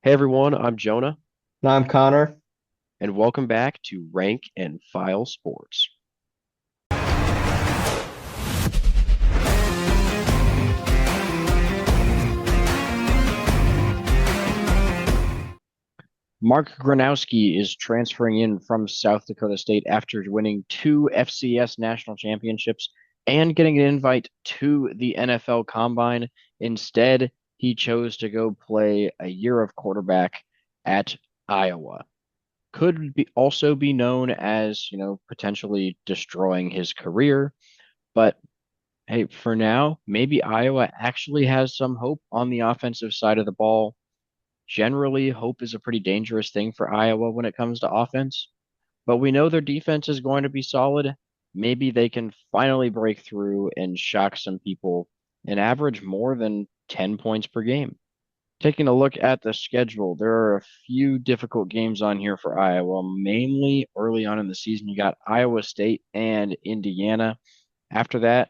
Hey everyone, I'm Jonah, No, I'm Connor. and welcome back to Rank and File Sports. Mark Gronowski is transferring in from South Dakota State after winning two FCS national championships and getting an invite to the NFL Combine. Instead, he chose to go play a year of quarterback at Iowa. Could be also be known as, potentially destroying his career, but hey, for now, maybe Iowa actually has some hope on the offensive side of the ball. Generally, hope is a pretty dangerous thing for Iowa when it comes to offense, but we know their defense is going to be solid. Maybe they can finally break through and shock some people and average more than 10 points per game. Taking a look at the schedule, there are a few difficult games on here for Iowa, mainly early on in the season. You got Iowa State and Indiana. After that,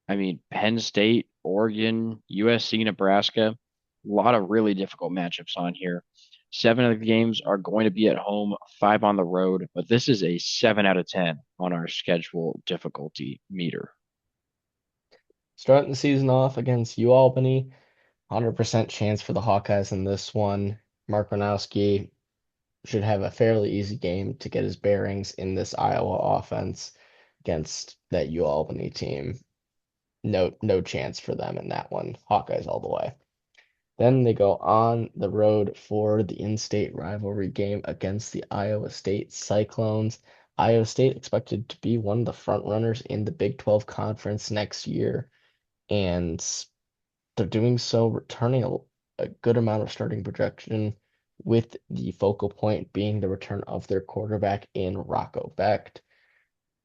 Penn State, Oregon, USC, Nebraska, a lot of really difficult matchups on here. Seven of the games are going to be at home, five on the road, but this is a 7 out of 10 on our schedule difficulty meter. Starting the season off against UAlbany, 100% chance for the Hawkeyes in this one. Mark Ronowski should have a fairly easy game to get his bearings in this Iowa offense against that UAlbany team. No chance for them in that one. Hawkeyes all the way. Then they go on the road for the in-state rivalry game against the Iowa State Cyclones. Iowa State expected to be one of the front runners in the Big 12 conference next year, and they're doing so returning a good amount of starting projection, with the focal point being the return of their quarterback in Rocco Becht.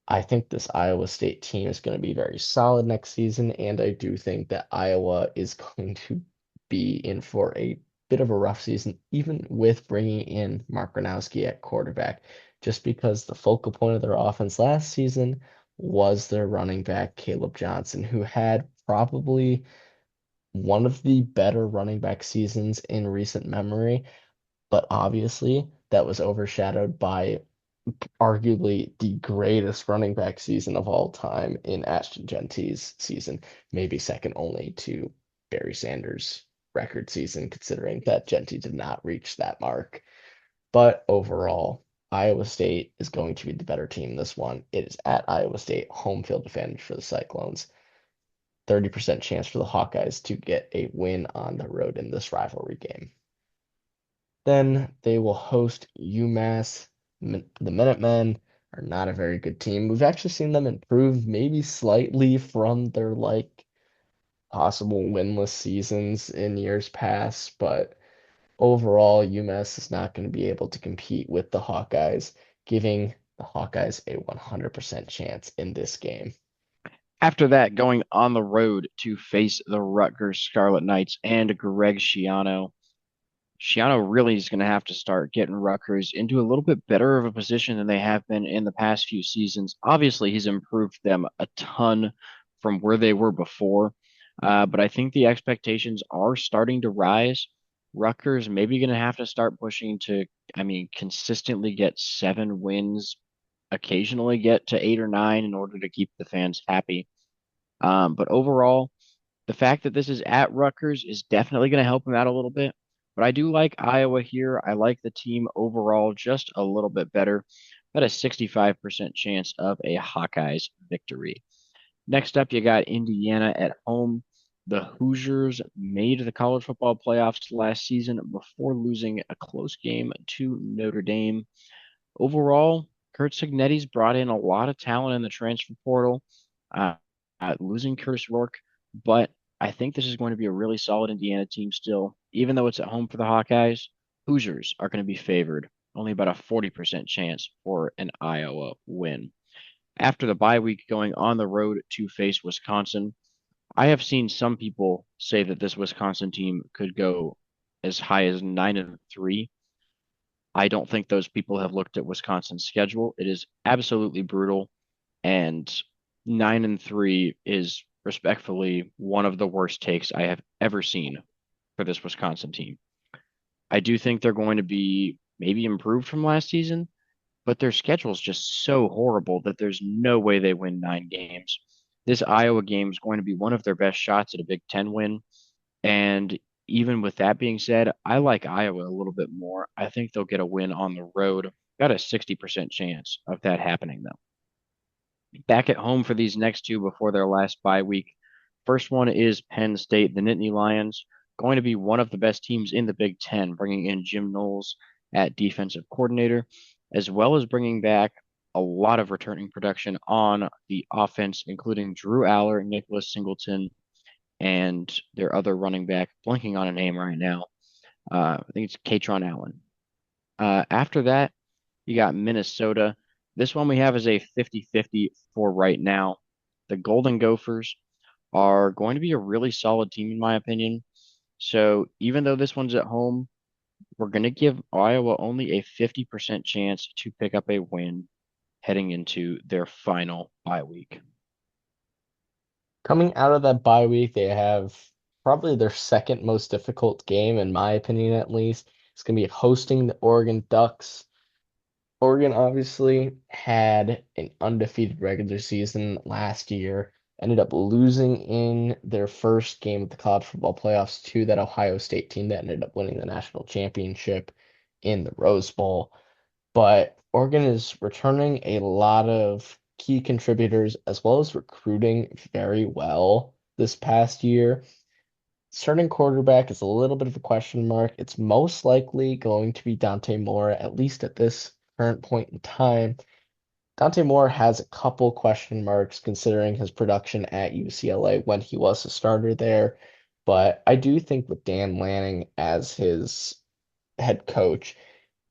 I think this Iowa State team is going to be very solid next season, and I do think that Iowa is going to be in for a bit of a rough season, even with bringing in Mark Gronowski at quarterback, just because the focal point of their offense last season was their running back, Caleb Johnson, who had probably one of the better running back seasons in recent memory, but obviously that was overshadowed by arguably the greatest running back season of all time in Ashton Genty's season, maybe second only to Barry Sanders' record season, considering that Genty did not reach that mark. But overall, Iowa State is going to be the better team this one. It is at Iowa State, home field advantage for the Cyclones. 30% chance for the Hawkeyes to get a win on the road in this rivalry game. Then they will host UMass. The Minutemen are not a very good team. We've actually seen them improve maybe slightly from their possible winless seasons in years past, but overall, UMass is not going to be able to compete with the Hawkeyes, giving the Hawkeyes a 100% chance in this game. After that, going on the road to face the Rutgers Scarlet Knights and Greg Schiano. Schiano really is going to have to start getting Rutgers into a little bit better of a position than they have been in the past few seasons. Obviously, he's improved them a ton from where they were before, but I think the expectations are starting to rise. Rutgers maybe going to have to start pushing to, consistently get 7 wins, occasionally get to 8 or 9 in order to keep the fans happy. But overall, the fact that this is at Rutgers is definitely going to help him out a little bit. But I do like Iowa here. I like the team overall just a little bit better. Got a 65% chance of a Hawkeyes victory. Next up, you got Indiana at home. The Hoosiers made the college football playoffs last season before losing a close game to Notre Dame. Overall, Kurt Cignetti's brought in a lot of talent in the transfer portal, uh, losing Curtis Rourke, but I think this is going to be a really solid Indiana team still. Even though it's at home for the Hawkeyes, Hoosiers are going to be favored, only about a 40% chance for an Iowa win. After the bye week, going on the road to face Wisconsin, I have seen some people say that this Wisconsin team could go as high as 9-3. I don't think those people have looked at Wisconsin's schedule. It is absolutely brutal, and 9-3 is respectfully one of the worst takes I have ever seen for this Wisconsin team. I do think they're going to be maybe improved from last season, but their schedule is just so horrible that there's no way they win 9 games. This Iowa game is going to be one of their best shots at a Big Ten win. And even with that being said, I like Iowa a little bit more. I think they'll get a win on the road. Got a 60% chance of that happening, though. Back at home for these next two before their last bye week. First one is Penn State, the Nittany Lions, going to be one of the best teams in the Big Ten, bringing in Jim Knowles at defensive coordinator, as well as bringing back a lot of returning production on the offense, including Drew Aller, Nicholas Singleton, and their other running back, blanking on a name right now. I think it's Katron Allen. After that, you got Minnesota. This one we have is a 50-50 for right now. The Golden Gophers are going to be a really solid team, in my opinion. So even though this one's at home, we're going to give Iowa only a 50% chance to pick up a win heading into their final bye week. Coming out of that bye week, they have probably their second most difficult game, in my opinion, at least. It's going to be hosting the Oregon Ducks. Oregon obviously had an undefeated regular season last year, ended up losing in their first game of the college football playoffs to that Ohio State team that ended up winning the national championship in the Rose Bowl. But Oregon is returning a lot of key contributors as well as recruiting very well this past year. Starting quarterback is a little bit of a question mark. It's most likely going to be Dante Moore, at least at this current point in time. Dante Moore has a couple question marks considering his production at UCLA when he was a starter there. But I do think with Dan Lanning as his head coach,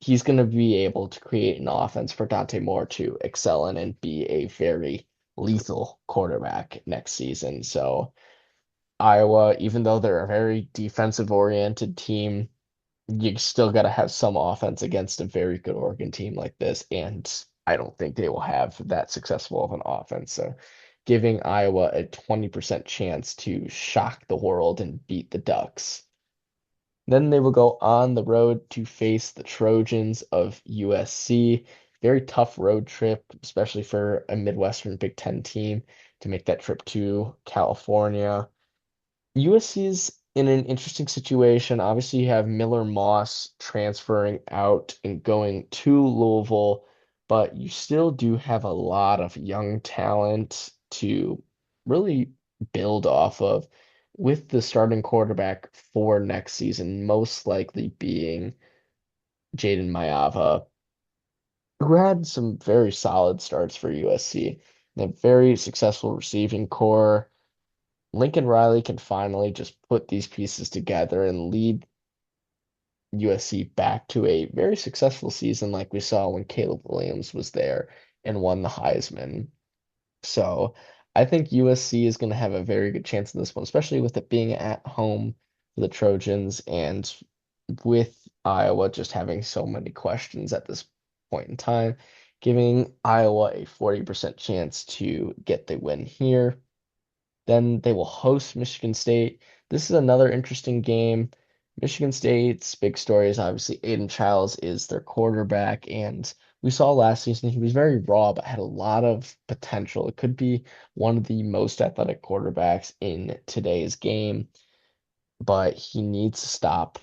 he's going to be able to create an offense for Dante Moore to excel in and be a very lethal quarterback next season. So Iowa, even though they're a very defensive oriented team, you still got to have some offense against a very good Oregon team like this. And I don't think they will have that successful of an offense. So giving Iowa a 20% chance to shock the world and beat the Ducks. Then they will go on the road to face the Trojans of USC. Very tough road trip, especially for a Midwestern Big Ten team to make that trip to California. USC is in an interesting situation. Obviously, you have Miller Moss transferring out and going to Louisville, but you still do have a lot of young talent to really build off of with the starting quarterback for next season, most likely being Jaden Mayava, who had some very solid starts for USC. A very successful receiving core. Lincoln Riley can finally just put these pieces together and lead USC back to a very successful season like we saw when Caleb Williams was there and won the Heisman. So I think USC is going to have a very good chance in this one, especially with it being at home for the Trojans and with Iowa just having so many questions at this point in time, giving Iowa a 40% chance to get the win here. Then they will host Michigan State. This is another interesting game. Michigan State's big story is obviously Aiden Childs is their quarterback, and we saw last season he was very raw, but had a lot of potential. It could be one of the most athletic quarterbacks in today's game, but he needs to stop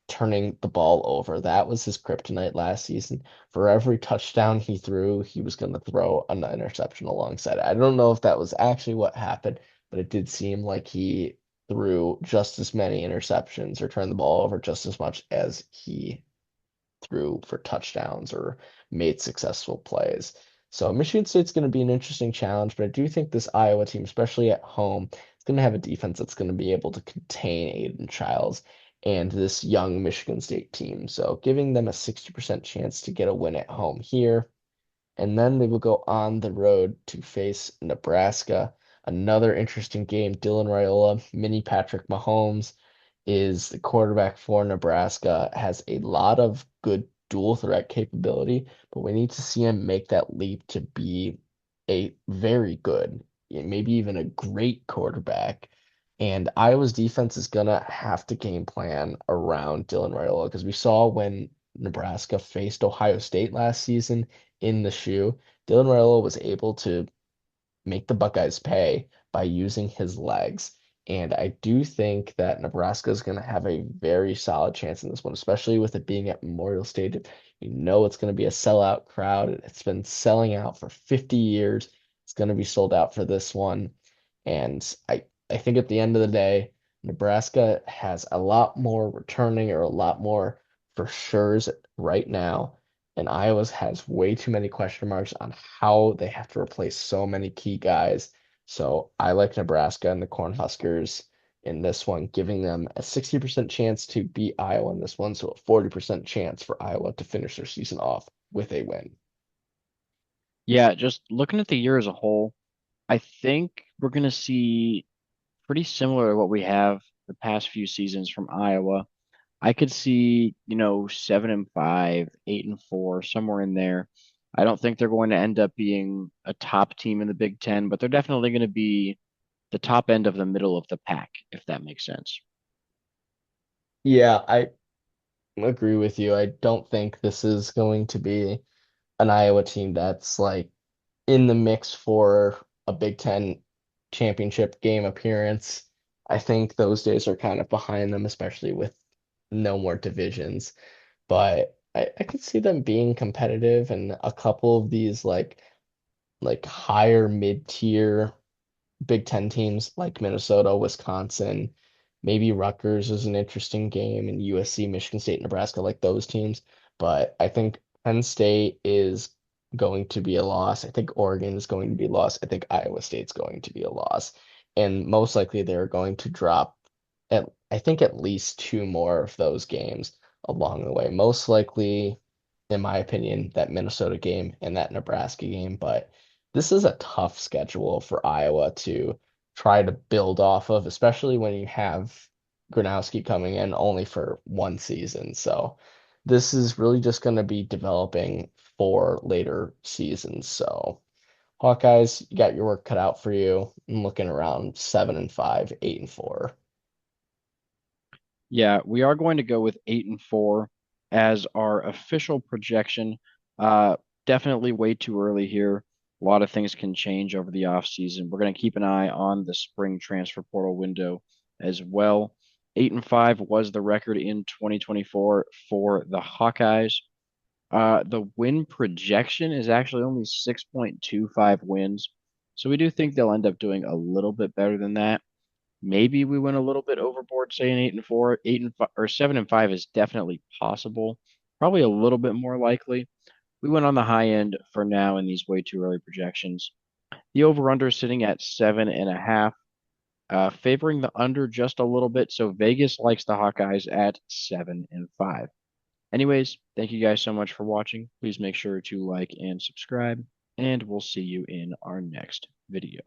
turning the ball over. That was his kryptonite last season. For every touchdown he threw, he was going to throw an interception alongside it. I don't know if that was actually what happened, but it did seem like he threw just as many interceptions or turned the ball over just as much as he threw for touchdowns or made successful plays. So Michigan State's going to be an interesting challenge, but I do think this Iowa team, especially at home, is going to have a defense that's going to be able to contain Aiden Childs and this young Michigan State team. So giving them a 60% chance to get a win at home here. And then they will go on the road to face Nebraska. Another interesting game. Dylan Raiola, mini Patrick Mahomes, is the quarterback for Nebraska, has a lot of good dual threat capability, but we need to see him make that leap to be a very good, maybe even a great quarterback. And Iowa's defense is gonna have to game plan around Dylan Raiola because we saw when Nebraska faced Ohio State last season in the shoe, Dylan Raiola was able to make the Buckeyes pay by using his legs. And I do think that Nebraska is going to have a very solid chance in this one, especially with it being at Memorial Stadium. You know it's going to be a sellout crowd. It's been selling out for 50 years. It's going to be sold out for this one. And I think at the end of the day, Nebraska has a lot more returning or a lot more for sure's right now. And Iowa's has way too many question marks on how they have to replace so many key guys. So I like Nebraska and the Cornhuskers in this one, giving them a 60% chance to beat Iowa in this one, so a 40% chance for Iowa to finish their season off with a win. Yeah, just looking at the year as a whole, I think we're going to see pretty similar to what we have the past few seasons from Iowa. I could see, 7-5, 8-4, somewhere in there. I don't think they're going to end up being a top team in the Big Ten, but they're definitely going to be the top end of the middle of the pack, if that makes sense. Yeah, I agree with you. I don't think this is going to be an Iowa team that's like in the mix for a Big Ten championship game appearance. I think those days are kind of behind them, especially with no more divisions. But I could see them being competitive and a couple of these like higher mid-tier Big Ten teams like Minnesota, Wisconsin, maybe Rutgers is an interesting game, and USC, Michigan State, Nebraska, like those teams. But I think Penn State is going to be a loss. I think Oregon is going to be a loss. I think Iowa State's going to be a loss. And most likely they're going to drop I think at least two more of those games along the way. Most likely, in my opinion, that Minnesota game and that Nebraska game, but this is a tough schedule for Iowa to try to build off of, especially when you have Gronowski coming in only for one season. So this is really just going to be developing for later seasons. So Hawkeyes, you got your work cut out for you. I'm looking around 7-5, 8-4. Yeah, we are going to go with 8-4 as our official projection. Uh, Definitely way too early here. A lot of things can change over the offseason. We're going to keep an eye on the spring transfer portal window as well. 8-5 was the record in 2024 for the Hawkeyes. The win projection is actually only 6.25 wins. So we do think they'll end up doing a little bit better than that. Maybe we went a little bit overboard saying 8-4, 8-5, or 7-5 is definitely possible. Probably a little bit more likely. We went on the high end for now in these way too early projections. The over/under is sitting at 7.5, favoring the under just a little bit. So Vegas likes the Hawkeyes at 7-5. Anyways, thank you guys so much for watching. Please make sure to like and subscribe, and we'll see you in our next video.